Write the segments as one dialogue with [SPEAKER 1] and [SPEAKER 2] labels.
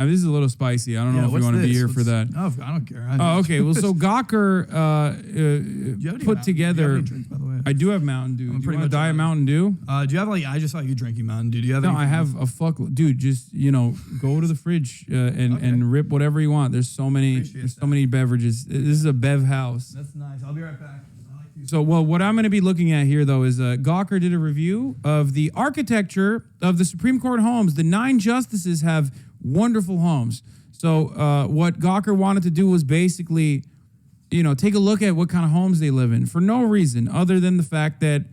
[SPEAKER 1] This is a little spicy. I don't know if you want to be here for that.
[SPEAKER 2] Oh, I don't care.
[SPEAKER 1] Okay. Well, so Gawker put together.
[SPEAKER 2] Drinks, by the way?
[SPEAKER 1] I do have Mountain Dew. Do you want Diet Mountain Dew?
[SPEAKER 2] Do you have I just saw you drinking Mountain Dew. Do you have?
[SPEAKER 1] No, I have a dude. Just go to the fridge and rip whatever you want. There's so many. So many beverages. This is a bev house.
[SPEAKER 2] That's nice. I'll be right back.
[SPEAKER 1] So, what I'm going to be looking at here, though, is Gawker did a review of the architecture of the Supreme Court homes. The 9 justices have wonderful homes. So, what Gawker wanted to do was basically, take a look at what kind of homes they live in for no reason other than the fact that,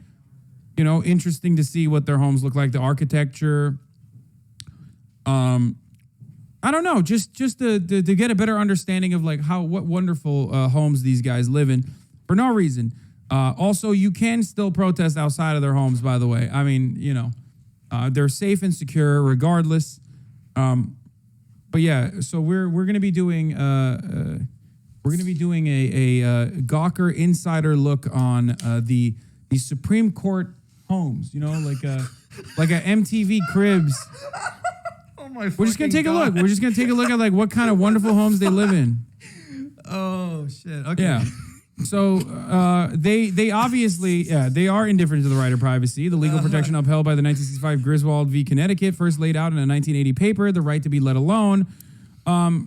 [SPEAKER 1] interesting to see what their homes look like, the architecture. I don't know, just to get a better understanding of what wonderful homes these guys live in for no reason. Also, you can still protest outside of their homes, by the way. I mean, they're safe and secure regardless. But yeah, so we're going to be doing a Gawker insider look on the Supreme Court homes, like a MTV Cribs.
[SPEAKER 2] Oh my!
[SPEAKER 1] We're just going to take a look. We're just going to take a look at what kind of wonderful homes they live in.
[SPEAKER 2] Oh shit. Okay.
[SPEAKER 1] Yeah. So they obviously, they are indifferent to the right of privacy. The legal protection upheld by the 1965 Griswold v. Connecticut first laid out in a 1980 paper, the right to be let alone.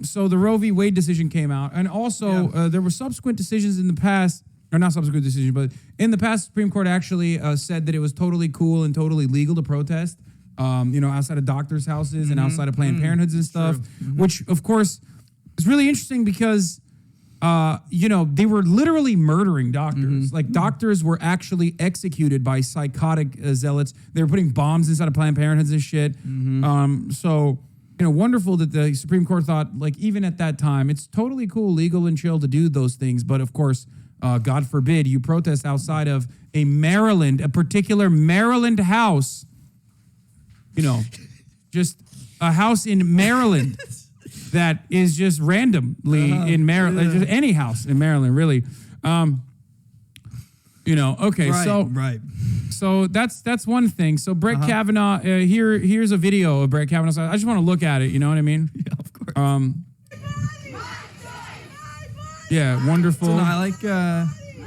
[SPEAKER 1] So the Roe v. Wade decision came out. And also there were subsequent decisions in the past, or not subsequent decisions, but in the past, Supreme Court actually said that it was totally cool and totally legal to protest, outside of doctors' houses and outside of Planned Parenthoods and stuff, which, of course, is really interesting because they were literally murdering doctors. Doctors were actually executed by psychotic zealots. They were putting bombs inside of Planned Parenthoods and shit. So, wonderful that the Supreme Court thought, even at that time, it's totally cool, legal and chill to do those things. But of course, God forbid you protest outside of a particular Maryland house, just a house in Maryland. That is just randomly in Maryland, just any house in Maryland, really. Okay, so that's one thing. So Brett Kavanaugh, here's a video of Brett Kavanaugh. I just want to look at it. You know what I mean?
[SPEAKER 2] Yeah, of course.
[SPEAKER 1] Yeah, wonderful.
[SPEAKER 2] So, no, I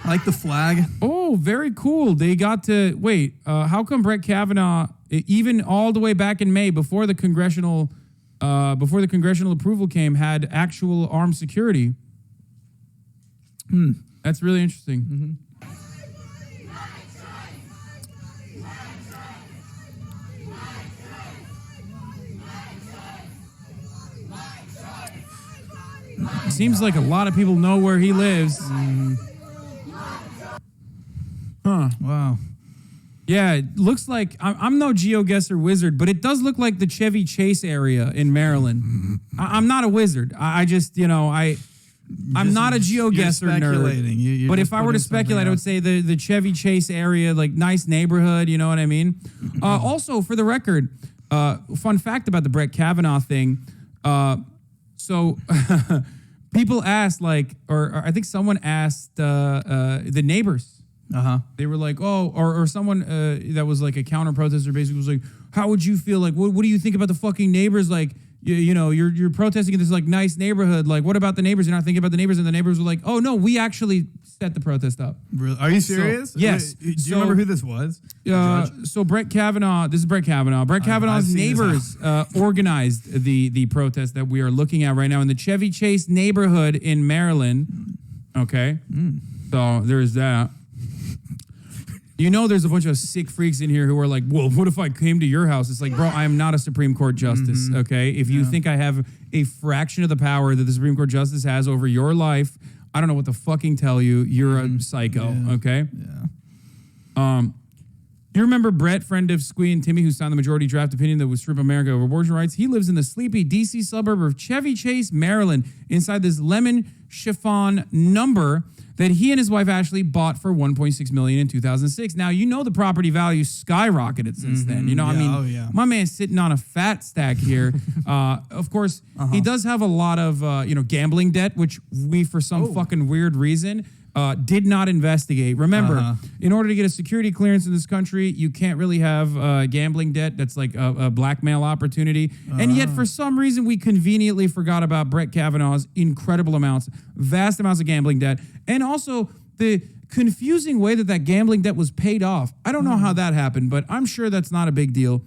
[SPEAKER 2] like the flag.
[SPEAKER 1] Oh, very cool. They got to wait. How come Brett Kavanaugh, even all the way back in May, before the congressional approval came, had actual armed security? That's really interesting. Seems like a lot of people know where he lives. Huh.
[SPEAKER 2] Wow.
[SPEAKER 1] Yeah, it looks like, I'm no GeoGuessr wizard, but it does look like the Chevy Chase area in Maryland. I'm not a wizard. I'm not a GeoGuessr nerd. But if I were to speculate, I would say the Chevy Chase area, nice neighborhood, you know what I mean? Also, for the record, fun fact about the Brett Kavanaugh thing. So people asked, or I think someone asked the neighbors. They were like, or someone that was like a counter protester basically was like, how would you feel? What do you think about the fucking neighbors? You're protesting in this nice neighborhood. What about the neighbors? You're not thinking about the neighbors. And the neighbors were like, oh no, we actually set the protest up.
[SPEAKER 2] Really? Are you serious?
[SPEAKER 1] So, yes.
[SPEAKER 2] Do you remember who this was?
[SPEAKER 1] So Brett Kavanaugh, this is Brett Kavanaugh. Brett Kavanaugh's neighbors organized the protest that we are looking at right now in the Chevy Chase neighborhood in Maryland. Okay. So there's that. There's a bunch of sick freaks in here who are like, well, what if I came to your house? It's like, bro, I am not a Supreme Court justice, okay? If you think I have a fraction of the power that the Supreme Court justice has over your life, I don't know what to fucking tell you. You're a psycho, okay?
[SPEAKER 2] Yeah.
[SPEAKER 1] You remember Brett, friend of Squee and Timmy, who signed the majority draft opinion that would strip America of abortion rights? He lives in the sleepy D.C. suburb of Chevy Chase, Maryland, inside this lemon chiffon number that he and his wife Ashley bought for $1.6 million in 2006. Now, the property value skyrocketed since then. My man's sitting on a fat stack here. Of course, he does have a lot of, gambling debt, which we, for some fucking weird reason, did not investigate. Remember, in order to get a security clearance in this country, you can't really have gambling debt. That's like a blackmail opportunity. And yet, for some reason, we conveniently forgot about Brett Kavanaugh's incredible amounts, vast amounts of gambling debt, and also the confusing way that gambling debt was paid off. I don't know how that happened, but I'm sure that's not a big deal.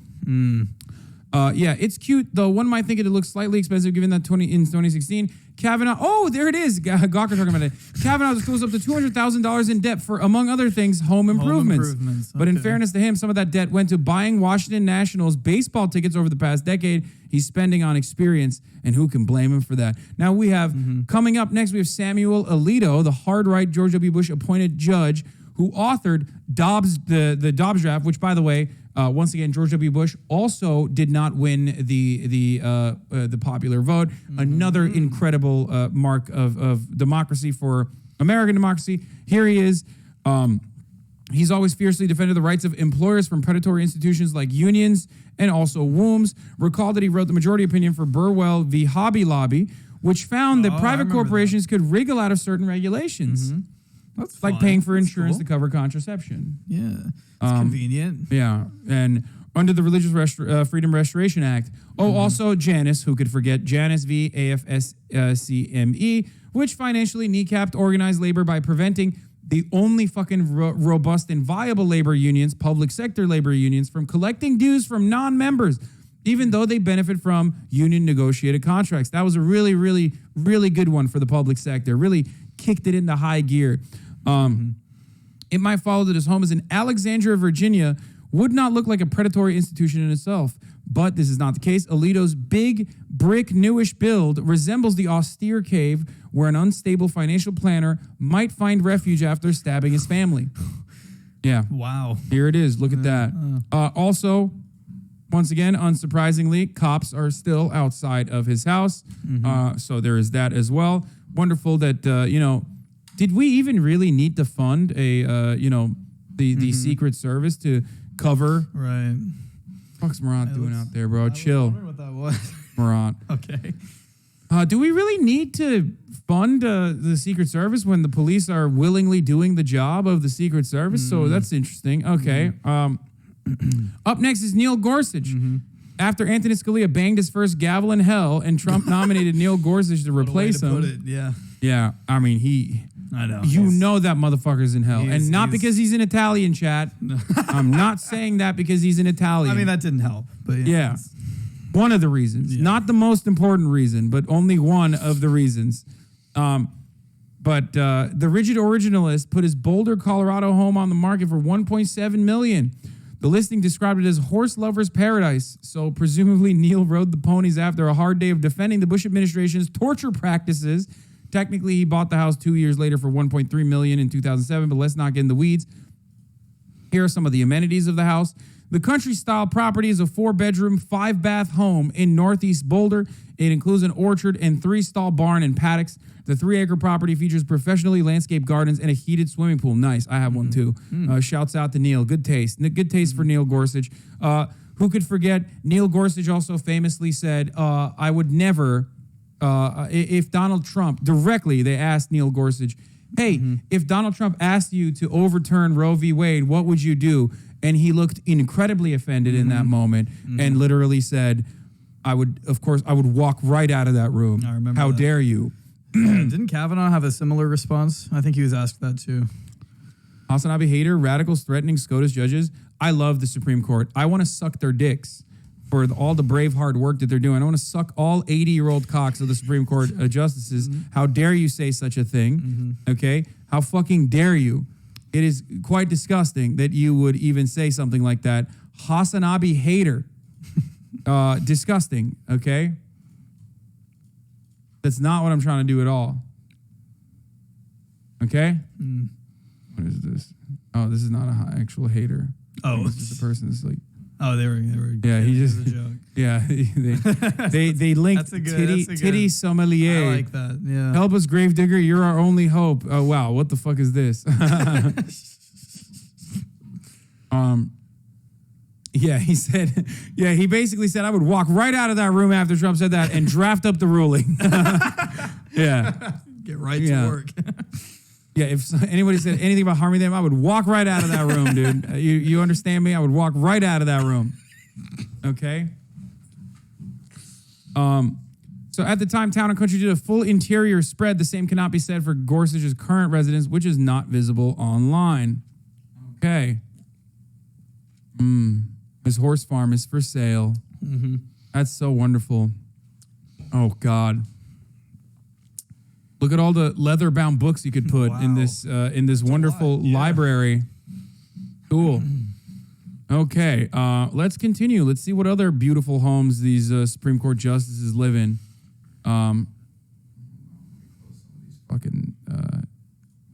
[SPEAKER 1] Yeah, it's cute, though. One might think it looks slightly expensive given that in 2016. Kavanaugh, oh, there it is. Gawker talking about it. Kavanaugh goes up to $200,000 in debt for, among other things, home improvements. But in fairness to him, some of that debt went to buying Washington Nationals baseball tickets over the past decade. He's spending on experience, and who can blame him for that? Now we have, coming up next, we have Samuel Alito, the hard-right George W. Bush appointed judge who authored the Dobbs draft, which, by the way, once again, George W. Bush also did not win the popular vote. Another incredible mark of democracy for American democracy. Here he is. He's always fiercely defended the rights of employers from predatory institutions like unions and also wombs. Recall that he wrote the majority opinion for Burwell v. Hobby Lobby, which found that private corporations could wriggle out of certain regulations.
[SPEAKER 2] That's
[SPEAKER 1] like
[SPEAKER 2] fine.
[SPEAKER 1] paying for
[SPEAKER 2] That's
[SPEAKER 1] insurance
[SPEAKER 2] cool.
[SPEAKER 1] to cover contraception.
[SPEAKER 2] Yeah, it's convenient.
[SPEAKER 1] Yeah, and under the Religious Freedom Restoration Act. Oh, also Janus, who could forget Janus v. AFSCME, which financially kneecapped organized labor by preventing the only fucking robust and viable labor unions, public sector labor unions, from collecting dues from non-members, even though they benefit from union negotiated contracts. That was a really, really, really good one for the public sector. Really kicked it into high gear. It might follow that his home is in Alexandria, Virginia, would not look like a predatory institution in itself. But this is not the case. Alito's big, brick, newish build resembles the austere cave where an unstable financial planner might find refuge after stabbing his family. Yeah.
[SPEAKER 2] Wow.
[SPEAKER 1] Here it is. Look at that. Also, once again, unsurprisingly, cops are still outside of his house. So there is that as well. Wonderful that, did we even really need to fund the Secret Service to cover?
[SPEAKER 2] Right.
[SPEAKER 1] What's Marat doing out there, bro? Chill.
[SPEAKER 2] I was wondering what that was.
[SPEAKER 1] Marat.
[SPEAKER 2] Okay.
[SPEAKER 1] Do we really need to fund the Secret Service when the police are willingly doing the job of the Secret Service? So that's interesting. Okay. Up next is Neil Gorsuch. After Anthony Scalia banged his first gavel in hell and Trump nominated Neil Gorsuch to replace him.
[SPEAKER 2] Yeah.
[SPEAKER 1] Yeah, I mean,
[SPEAKER 2] I know.
[SPEAKER 1] You know that motherfucker's in hell. And not because he's an Italian, chat. I'm not saying that because he's an Italian.
[SPEAKER 2] I mean, that didn't help. But
[SPEAKER 1] yeah. One of the reasons. Yeah. Not the most important reason, but only one of the reasons. But the rigid originalist put his Boulder, Colorado home on the market for $1.7 million. The listing described it as horse lover's paradise. So presumably Neil rode the ponies after a hard day of defending the Bush administration's torture practices. Technically, he bought the house 2 years later for $1.3 million in 2007, but let's not get in the weeds. Here are some of the amenities of the house. The country-style property is a 4-bedroom, 5-bath home in Northeast Boulder. It includes an orchard and 3-stall barn and paddocks. The 3-acre property features professionally landscaped gardens and a heated swimming pool. Nice. I have one too. Shouts out to Neil. Good taste. Good taste for Neil Gorsuch. Who could forget? Neil Gorsuch also famously said, I would never... if Donald Trump, directly they asked Neil Gorsuch, hey, if Donald Trump asked you to overturn Roe v. Wade, what would you do? And he looked incredibly offended in that moment and literally said, I would walk right out of that room.
[SPEAKER 2] I remember
[SPEAKER 1] How
[SPEAKER 2] that.
[SPEAKER 1] dare you?
[SPEAKER 2] Didn't Kavanaugh have a similar response? I think he was asked that too.
[SPEAKER 1] HasanAbi hater, radicals threatening SCOTUS judges. I love the Supreme Court. I want to suck their dicks for all the brave hard work that they're doing. I want to suck all 80-year-old cocks of the Supreme Court justices. How dare you say such a thing? Okay? How fucking dare you? It is quite disgusting that you would even say something like that. HasanAbi hater. Disgusting, okay? That's not what I'm trying to do at all. Okay? What is this? Oh, this is not an actual hater.
[SPEAKER 2] Oh.
[SPEAKER 1] It's just a person that's like...
[SPEAKER 2] Oh, they were.
[SPEAKER 1] Yeah, he just.
[SPEAKER 2] A joke.
[SPEAKER 1] Yeah, they linked titty sommelier.
[SPEAKER 2] I like that. Yeah.
[SPEAKER 1] Help us, Gravedigger. You're our only hope. Oh wow, what the fuck is this? Yeah, he said. Yeah, he basically said I would walk right out of that room after Trump said that and draft up the ruling. Yeah.
[SPEAKER 2] Get right to work.
[SPEAKER 1] Yeah, if anybody said anything about harming them, I would walk right out of that room, dude. You understand me? I would walk right out of that room. Okay? So at the time, Town & Country did a full interior spread. The same cannot be said for Gorsuch's current residence, which is not visible online. Okay. His horse farm is for sale. That's so wonderful. Oh, God. Look at all the leather-bound books you could put in this wonderful library. Cool. Okay, let's continue. Let's see what other beautiful homes these Supreme Court justices live in.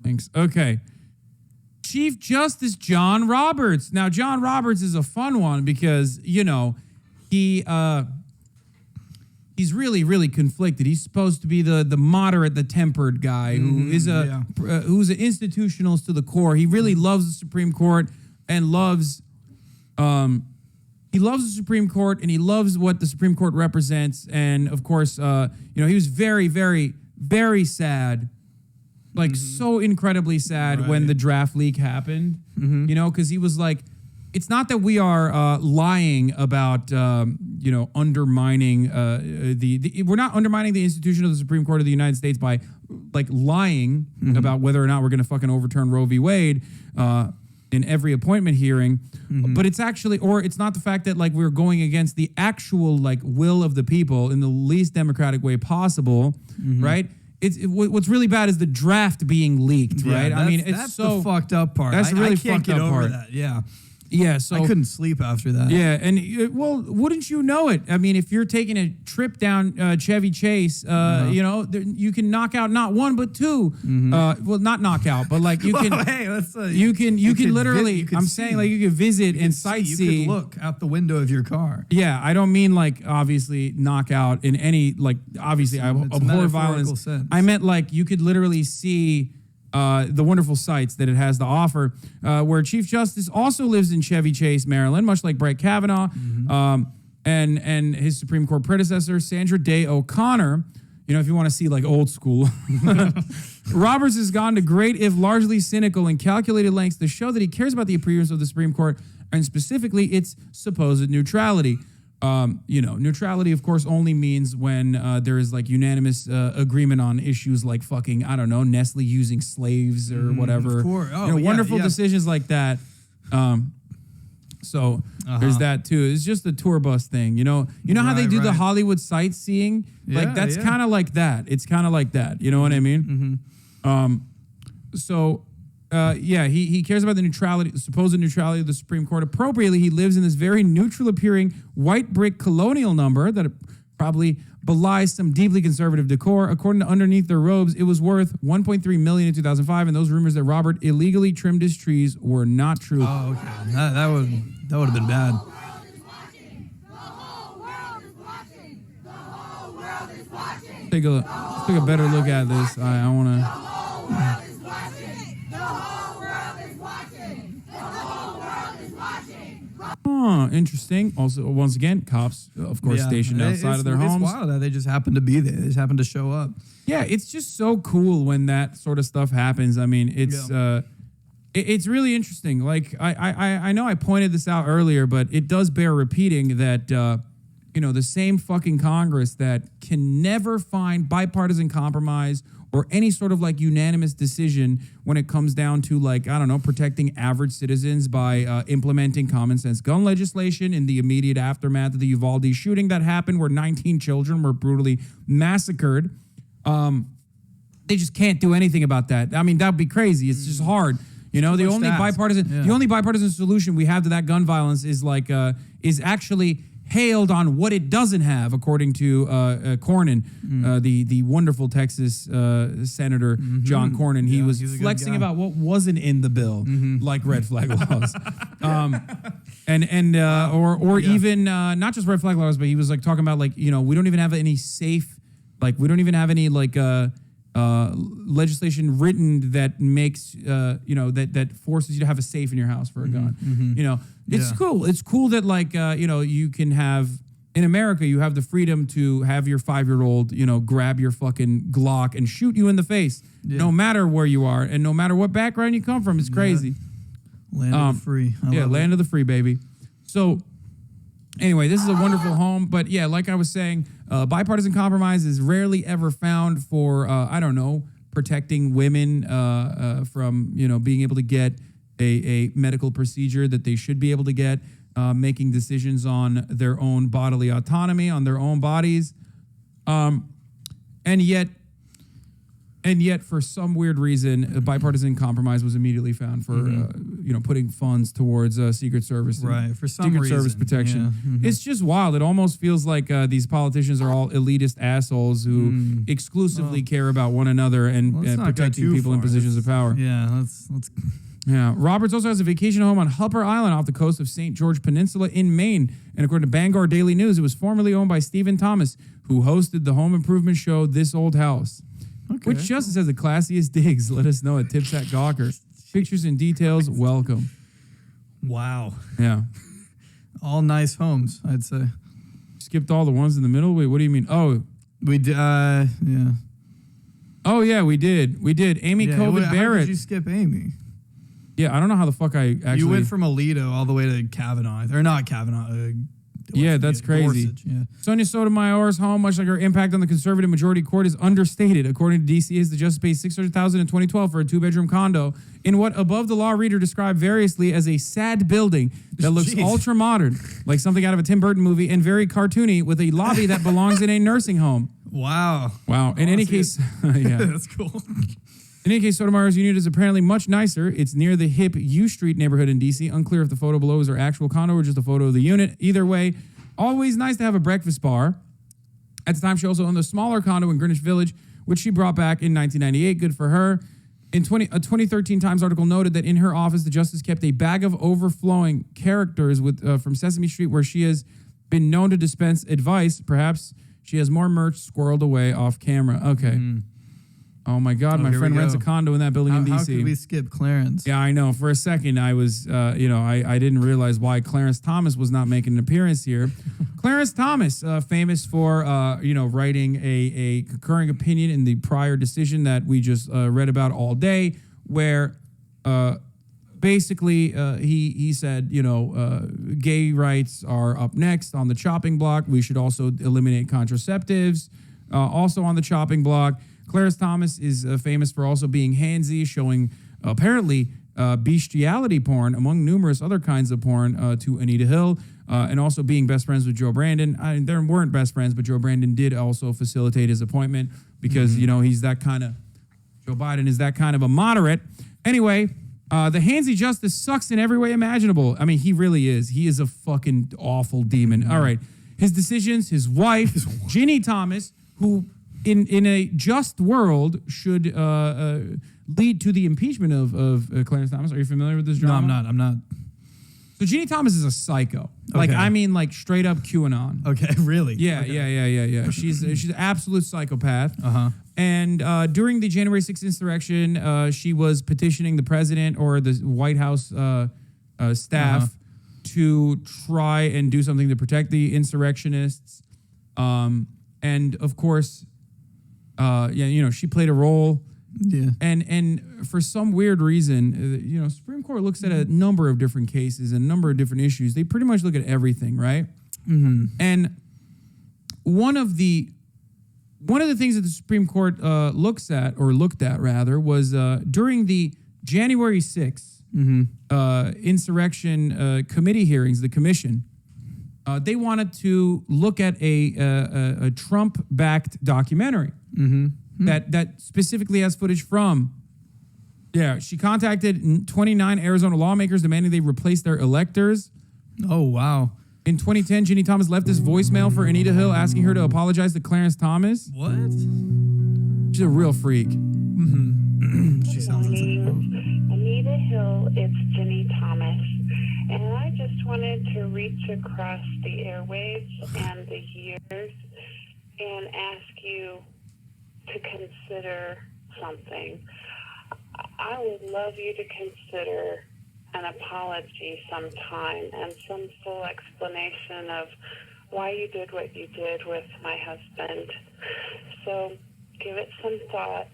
[SPEAKER 1] Links. Okay. Chief Justice John Roberts. Now, John Roberts is a fun one because, you know, he's really, really conflicted. He's supposed to be the moderate, the tempered guy who is who's an institutionalist to the core. He really loves the Supreme Court and loves the Supreme Court, and he loves what the Supreme Court represents. And of course, you know, he was very, very, very sad, like so incredibly sad when the draft leak happened. You know, because he was like, it's not that we are lying about, you know, undermining we're not undermining the institution of the Supreme Court of the United States by like lying about whether or not we're going to fucking overturn Roe v. Wade in every appointment hearing. But it's actually, or it's not the fact that like we're going against the actual like will of the people in the least democratic way possible, right? What's really bad is the draft being leaked, right? I mean,
[SPEAKER 2] that's so the fucked up part.
[SPEAKER 1] That's really
[SPEAKER 2] I can't
[SPEAKER 1] fucked
[SPEAKER 2] get
[SPEAKER 1] up
[SPEAKER 2] over
[SPEAKER 1] part.
[SPEAKER 2] that. Yeah.
[SPEAKER 1] Yeah, so
[SPEAKER 2] I couldn't sleep after that.
[SPEAKER 1] Yeah, and well, wouldn't you know it? I mean, if you're taking a trip down Chevy Chase, you know, you can knock out not one but two. Well, not knock out, but like you can.
[SPEAKER 2] Hey,
[SPEAKER 1] you can literally. I'm saying like you can visit and sightsee.
[SPEAKER 2] You could look out the window of your car.
[SPEAKER 1] Yeah, I don't mean like obviously knock out in any like obviously I abhor violence.
[SPEAKER 2] Sense.
[SPEAKER 1] I meant like you could literally see. The wonderful sights that it has to offer, where Chief Justice also lives in Chevy Chase, Maryland, much like Brett Kavanaugh, and his Supreme Court predecessor, Sandra Day O'Connor. You know, if you want to see like old school. Roberts has gone to great, if largely cynical and calculated lengths to show that he cares about the appearance of the Supreme Court and specifically its supposed neutrality. You know, neutrality, of course, only means when there is like unanimous agreement on issues like fucking, I don't know, Nestle using slaves or whatever.
[SPEAKER 2] Of course. Oh,
[SPEAKER 1] you know, wonderful decisions like that. So there's that too. It's just a tour bus thing. You know how they do the Hollywood sightseeing? Like that's kind of like that. It's kind of like that. You know what I mean? So. He cares about the neutrality, supposed neutrality of the Supreme Court. Appropriately, he lives in this very neutral-appearing white brick colonial number that probably belies some deeply conservative decor. According to Underneath Their Robes, it was worth $1.3 million in 2005, and those rumors that Robert illegally trimmed his trees were not true.
[SPEAKER 2] Oh, okay. That would have been bad.
[SPEAKER 1] Let's take a better look at this. I want to. Interesting. Also, once again, cops, of course, stationed outside of their homes.
[SPEAKER 2] It's wild that they just happen to be there. They just happen to show up.
[SPEAKER 1] Yeah, it's just so cool when that sort of stuff happens. I mean, it's really interesting. Like I know I pointed this out earlier, but it does bear repeating that you know, the same fucking Congress that can never find bipartisan compromise or any sort of like unanimous decision when it comes down to like, I don't know, protecting average citizens by implementing common sense gun legislation in the immediate aftermath of the Uvalde shooting that happened where 19 children were brutally massacred. They just can't do anything about that. I mean, that would be crazy. It's just hard. You know, the only bipartisan solution we have to that gun violence is like, is actually hailed on what it doesn't have, according to Cornyn, the wonderful Texas Senator John Cornyn. He was flexing about what wasn't in the bill, like red flag laws, even not just red flag laws, but he was like talking about like, you know, we don't even have any safe, like we don't even have any like legislation written that makes you know, that forces you to have a safe in your house for a gun. You know, it's cool. It's cool that like you know, you can have in America, you have the freedom to have your 5-year-old, grab your fucking Glock and shoot you in the face, no matter where you are and no matter what background you come from. It's crazy.
[SPEAKER 2] Land of the free.
[SPEAKER 1] Land of the free, baby. So anyway, this is a wonderful home. But yeah, like I was saying, bipartisan compromise is rarely ever found for, protecting women from, being able to get a medical procedure that they should be able to get. Making decisions on their own bodily autonomy, on their own bodies, and yet, for some weird reason, a bipartisan compromise was immediately found for putting funds towards Secret Service,
[SPEAKER 2] for some
[SPEAKER 1] Secret
[SPEAKER 2] reason.
[SPEAKER 1] Service protection. It's just wild. It almost feels like these politicians are all elitist assholes who exclusively care about one another and protecting people in positions of power.
[SPEAKER 2] Yeah, let's.
[SPEAKER 1] Yeah, Roberts also has a vacation home on Hupper Island off the coast of St. George Peninsula in Maine. And according to Bangor Daily News, it was formerly owned by Stephen Thomas, who hosted the home improvement show This Old House. Okay. Which Justice has the classiest digs. Let us know at Tips at Gawker. Pictures and details, welcome.
[SPEAKER 2] Wow.
[SPEAKER 1] Yeah.
[SPEAKER 2] All nice homes, I'd say.
[SPEAKER 1] Skipped all the ones in the middle? Wait, what do you mean? Oh.
[SPEAKER 2] We did, yeah.
[SPEAKER 1] Oh, yeah, we did. Amy Barrett.
[SPEAKER 2] How did you skip Amy?
[SPEAKER 1] Yeah, I don't know how the fuck I actually...
[SPEAKER 2] You went from Alito all the way to Kavanaugh. Or not Kavanaugh.
[SPEAKER 1] Yeah, that's crazy.
[SPEAKER 2] Gorsuch, yeah.
[SPEAKER 1] Sonia Sotomayor's home, much like her impact on the conservative majority court, is understated. According to DCA's, the justice paid $600,000 in 2012 for a 2-bedroom condo in what Above the Law reader described variously as a sad building that looks ultra modern, like something out of a Tim Burton movie, and very cartoony with a lobby that belongs in a nursing home.
[SPEAKER 2] Wow.
[SPEAKER 1] In any case, yeah,
[SPEAKER 2] that's cool.
[SPEAKER 1] In any case, Sotomayor's unit is apparently much nicer. It's near the hip U Street neighborhood in D.C. Unclear if the photo below is her actual condo or just a photo of the unit. Either way, always nice to have a breakfast bar. At the time, she also owned a smaller condo in Greenwich Village, which she brought back in 1998. Good for her. A 2013 Times article noted that in her office, the justice kept a bag of overflowing characters from Sesame Street, where she has been known to dispense advice. Perhaps she has more merch squirreled away off camera. Okay. Oh my God, my friend rents a condo in that building in DC.
[SPEAKER 2] How could we skip Clarence?
[SPEAKER 1] Yeah, I know. For a second, I was, I didn't realize why Clarence Thomas was not making an appearance here. Clarence Thomas, famous for, writing a concurring opinion in the prior decision that we just read about all day, where basically he said, gay rights are up next on the chopping block. We should also eliminate contraceptives, also on the chopping block. Clarence Thomas is famous for also being handsy, showing apparently bestiality porn, among numerous other kinds of porn, to Anita Hill, and also being best friends with Joe Brandon. They weren't best friends, but Joe Brandon did also facilitate his appointment because, he's that kind of, Joe Biden is that kind of a moderate. Anyway, the handsy justice sucks in every way imaginable. I mean, he really is. He is a fucking awful demon. All right. His decisions, his wife, Ginny Thomas, who... In a just world, should lead to the impeachment of Clarence Thomas. Are you familiar with this drama?
[SPEAKER 2] No, I'm not.
[SPEAKER 1] So Jeannie Thomas is a psycho. Like straight up QAnon.
[SPEAKER 2] Okay, really?
[SPEAKER 1] Yeah,
[SPEAKER 2] okay.
[SPEAKER 1] yeah. She's an absolute psychopath.
[SPEAKER 2] Uh-huh.
[SPEAKER 1] And during the January 6th insurrection, she was petitioning the president or the White House staff to try and do something to protect the insurrectionists. And of course... she played a role.
[SPEAKER 2] Yeah.
[SPEAKER 1] And for some weird reason, Supreme Court looks at a number of different cases and a number of different issues. They pretty much look at everything, right? Mm-hmm. And one of the things that the Supreme Court looked at was during the January 6th insurrection committee hearings, the commission. They wanted to look at a Trump-backed documentary that specifically has footage from. Yeah, she contacted 29 Arizona lawmakers demanding they replace their electors.
[SPEAKER 2] Oh, wow.
[SPEAKER 1] In 2010, Ginny Thomas left this voicemail for Anita Hill asking her to apologize to Clarence Thomas.
[SPEAKER 2] What?
[SPEAKER 1] She's a real freak.
[SPEAKER 2] She sounds like
[SPEAKER 3] Anita Hill, it's Ginny Thomas. And I just wanted to reach across the airwaves and the years and ask you to consider something. I would love you to consider an apology sometime and some full explanation of why you did what you did with my husband. So give it some thought.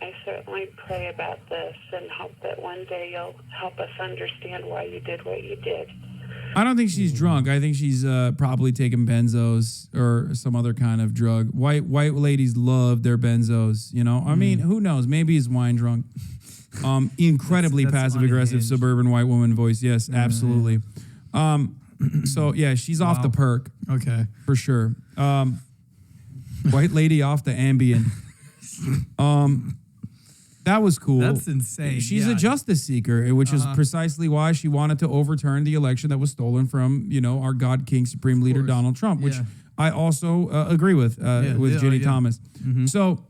[SPEAKER 3] I certainly pray about this and hope that one day you'll help us understand why you did what you did.
[SPEAKER 1] I don't think she's drunk. I think she's probably taking benzos or some other kind of drug. White ladies love their benzos, you know? I mean, who knows? Maybe he's wine drunk. Incredibly
[SPEAKER 2] That's
[SPEAKER 1] passive-aggressive
[SPEAKER 2] unhinged.
[SPEAKER 1] suburban white woman voice. Yes, absolutely. So, yeah, she's off the perk.
[SPEAKER 2] Okay.
[SPEAKER 1] For sure. White lady off the Ambien. That was cool.
[SPEAKER 2] That's insane.
[SPEAKER 1] She's a justice seeker, which is precisely why she wanted to overturn the election that was stolen from, you know, our God King Supreme Leader Donald Trump, which I also agree with Ginny Thomas.
[SPEAKER 2] Mm-hmm.
[SPEAKER 1] So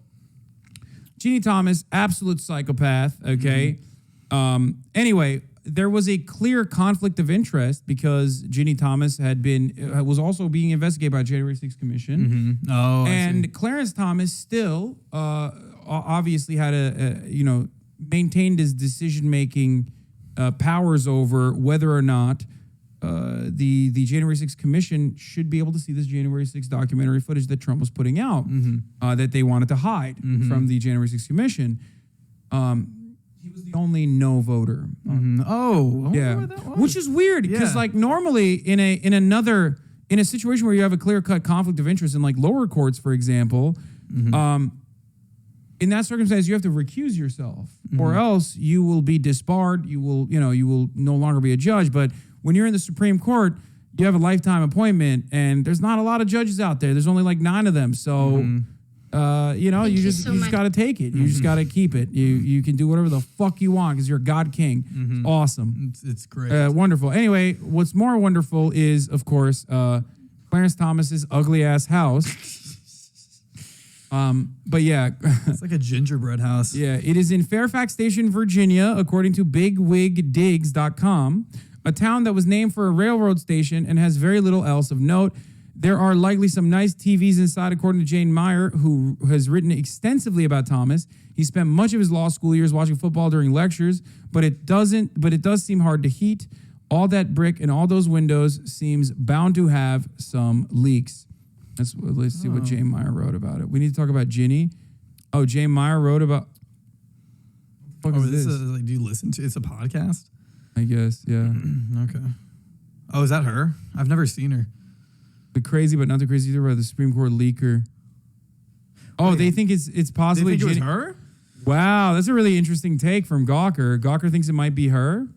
[SPEAKER 1] Ginny Thomas, absolute psychopath. Okay. Anyway, there was a clear conflict of interest because Ginny Thomas was also being investigated by the January 6th Commission.
[SPEAKER 2] Mm-hmm. Oh,
[SPEAKER 1] and Clarence Thomas still obviously had maintained his decision-making powers over whether or not the January 6th Commission should be able to see this January 6th documentary footage that Trump was putting out that they wanted to hide from the January 6th Commission. He was the only no voter.
[SPEAKER 2] Oh,
[SPEAKER 1] Yeah,
[SPEAKER 2] where that was.
[SPEAKER 1] which is weird because like normally in a situation where you have a clear-cut conflict of interest in like lower courts, for example, in that circumstance you have to recuse yourself, or else you will be disbarred. You will no longer be a judge. But when you're in the Supreme Court, you have a lifetime appointment, and there's not a lot of judges out there. There's only like 9 of them, so. You just got to take it. You just got to keep it. You can do whatever the fuck you want because you're God King. Awesome.
[SPEAKER 2] It's great.
[SPEAKER 1] Wonderful. Anyway, what's more wonderful is, of course, Clarence Thomas's ugly ass house. But yeah.
[SPEAKER 2] It's like a gingerbread house.
[SPEAKER 1] Yeah, it is in Fairfax Station, Virginia, according to bigwigdigs.com, a town that was named for a railroad station and has very little else of note. There are likely some nice TVs inside, according to Jane Meyer, who has written extensively about Thomas. He spent much of his law school years watching football during lectures, but it does seem hard to heat. All that brick and all those windows seems bound to have some leaks. Let's see what Jane Meyer wrote about it. We need to talk about Ginny. Oh, Jane Meyer wrote about. What is this?
[SPEAKER 2] Do you listen to? It's a podcast.
[SPEAKER 1] I guess, yeah.
[SPEAKER 2] Okay. Oh, is that her? I've never seen her.
[SPEAKER 1] The crazy, but not the crazy either, by the Supreme Court leaker. Oh, they think it's possibly
[SPEAKER 2] They think
[SPEAKER 1] Ginny.
[SPEAKER 2] it was her?
[SPEAKER 1] Wow, that's a really interesting take from Gawker. Gawker thinks it might be her.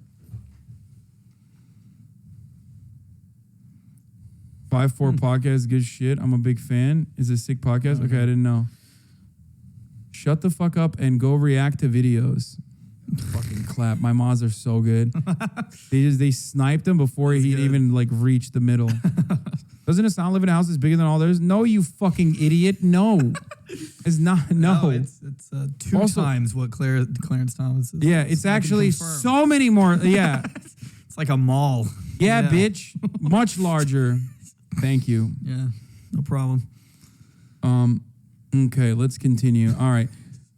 [SPEAKER 1] 5-4 podcast, good shit. I'm a big fan. Is it a sick podcast? Okay, I didn't know. Shut the fuck up and go react to videos. Fucking clap. My mods are so good. They sniped him before he'd even like reached the middle. Doesn't Hassan live in a house that's bigger than all theirs? No, you fucking idiot. No. It's not. No.
[SPEAKER 2] It's two times what Clarence Thomas is.
[SPEAKER 1] Yeah, it's actually so many more. Yeah.
[SPEAKER 2] It's like a mall.
[SPEAKER 1] Yeah, bitch. Much larger. Thank you.
[SPEAKER 2] Yeah, no problem.
[SPEAKER 1] Okay, let's continue. All right.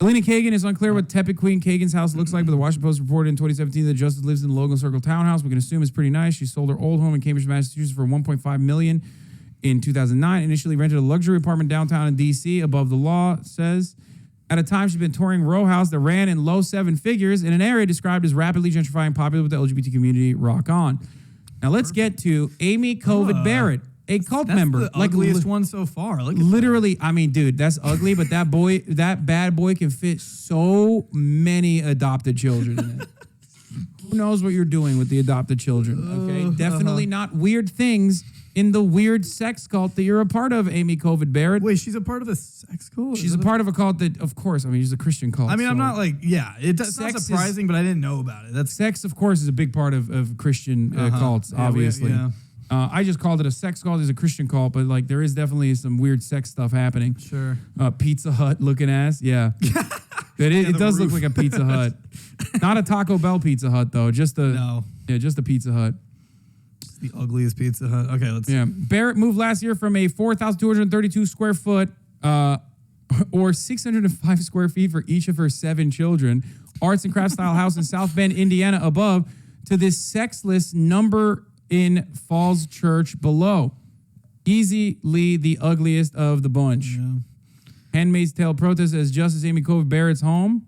[SPEAKER 1] Alina Kagan is unclear what tepid Queen Kagan's house looks like, but the Washington Post reported in 2017 that Justice lives in the Logan Circle townhouse. We can assume it's pretty nice. She sold her old home in Cambridge, Massachusetts for $1.5 million in 2009. Initially rented a luxury apartment downtown in D.C. above the law, says. At a time, she's been touring row house that ran in low 7 figures in an area described as rapidly gentrifying, popular with the LGBT community. Rock on. Now let's get to Amy COVID Barrett, a cult member.
[SPEAKER 2] The ugliest one so far. Look at
[SPEAKER 1] literally, I mean, dude, that's ugly, but that bad boy can fit so many adopted children in it. Who knows what you're doing with the adopted children, okay? Definitely not weird things in the weird sex cult that you're a part of, Amy COVID Barrett.
[SPEAKER 2] Wait, she's a part of the sex cult?
[SPEAKER 1] She's a part of a cult that, of course, I mean, she's a Christian cult.
[SPEAKER 2] I mean,
[SPEAKER 1] so
[SPEAKER 2] I'm not like, it's not surprising, but I didn't know about it.
[SPEAKER 1] Sex, of course, is a big part of Christian cults, obviously. I just called it a sex cult. It's a Christian cult, but like there is definitely some weird sex stuff happening.
[SPEAKER 2] Sure.
[SPEAKER 1] Pizza Hut looking ass. Yeah. It does look like a Pizza Hut. Not a Taco Bell Pizza Hut, though. Just a Pizza Hut.
[SPEAKER 2] It's the ugliest Pizza Hut. Okay, let's see.
[SPEAKER 1] Barrett moved last year from a 4,232 square foot or 605 square feet for each of her 7 children, arts and crafts style house in South Bend, Indiana above, to this sexless number in Falls Church below. Easily the ugliest of the bunch.
[SPEAKER 2] Yeah.
[SPEAKER 1] Handmaid's Tale protest as Justice Amy Coney Barrett's home.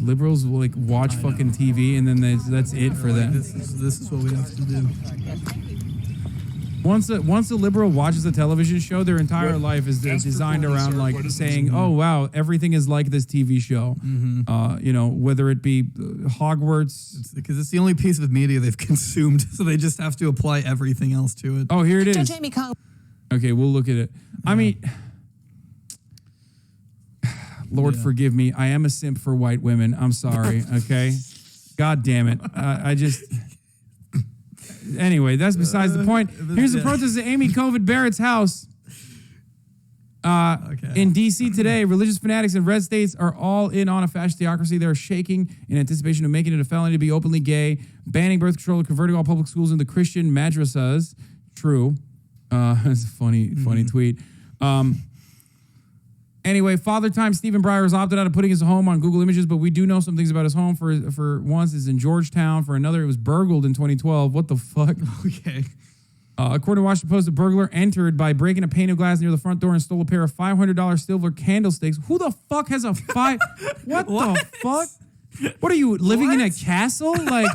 [SPEAKER 1] Liberals will like watch fucking TV and then that's it for them.
[SPEAKER 2] This is what we have to do.
[SPEAKER 1] Once a liberal watches a television show, their entire life is designed around like saying, "Oh wow, everything is like this TV show." You know, whether it be Hogwarts,
[SPEAKER 2] Because it's the only piece of media they've consumed, so they just have to apply everything else to it.
[SPEAKER 1] oh, here it is.
[SPEAKER 4] Judge Amy Coney.
[SPEAKER 1] Okay, we'll look at it. I mean, Lord forgive me. I am a simp for white women. I'm sorry. Okay, God damn it. I just. Anyway, that's besides the point. Here's the protest at Amy Coney Barrett's house. In D.C. today, religious fanatics in red states are all in on a fascist theocracy. They're shaking in anticipation of making it a felony to be openly gay, banning birth control, and converting all public schools into Christian madrasas. True. It's a funny tweet. Anyway, Father Time Stephen Breyer has opted out of putting his home on Google Images, but we do know some things about his home. For once, it's in Georgetown. For another, it was burgled in 2012. What the fuck?
[SPEAKER 2] Okay.
[SPEAKER 1] According to Washington Post, the burglar entered by breaking a pane of glass near the front door and stole a pair of $500 silver candlesticks. Who the fuck has a What the fuck? What are you, living in a castle? Like,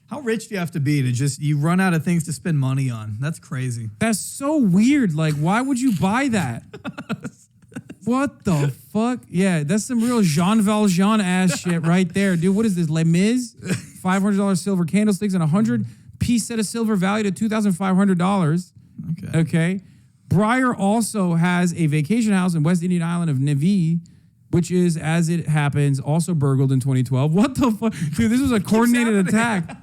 [SPEAKER 2] how rich do you have to be to just, you run out of things to spend money on? That's crazy.
[SPEAKER 1] that's so weird. Like, why would you buy that? What the fuck? Yeah, that's some real Jean Valjean ass shit right there. Dude, what is this? Les Mis? $500 silver candlesticks and a 100-piece set of silver valued at $2,500. Okay. Breyer also has a vacation house in West Indian island of Nevis, which is, as it happens, also burgled in 2012. What the fuck? Dude, this was a coordinated attack.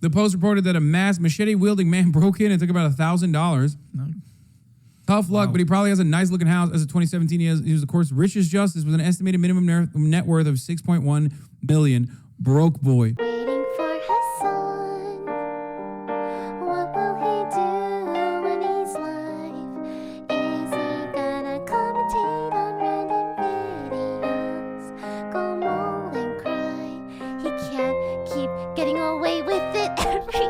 [SPEAKER 1] The Post reported that a masked machete-wielding man broke in and took about $1,000. Tough luck, but he probably has a nice-looking house. As of 2017, he was, of course, rich as justice with an estimated minimum net worth of $6.1 million. Broke boy.
[SPEAKER 5] Waiting for Hasan. What will he do when he's live? Is he gonna commentate on random videos? Go moan and cry. He can't keep getting away with it every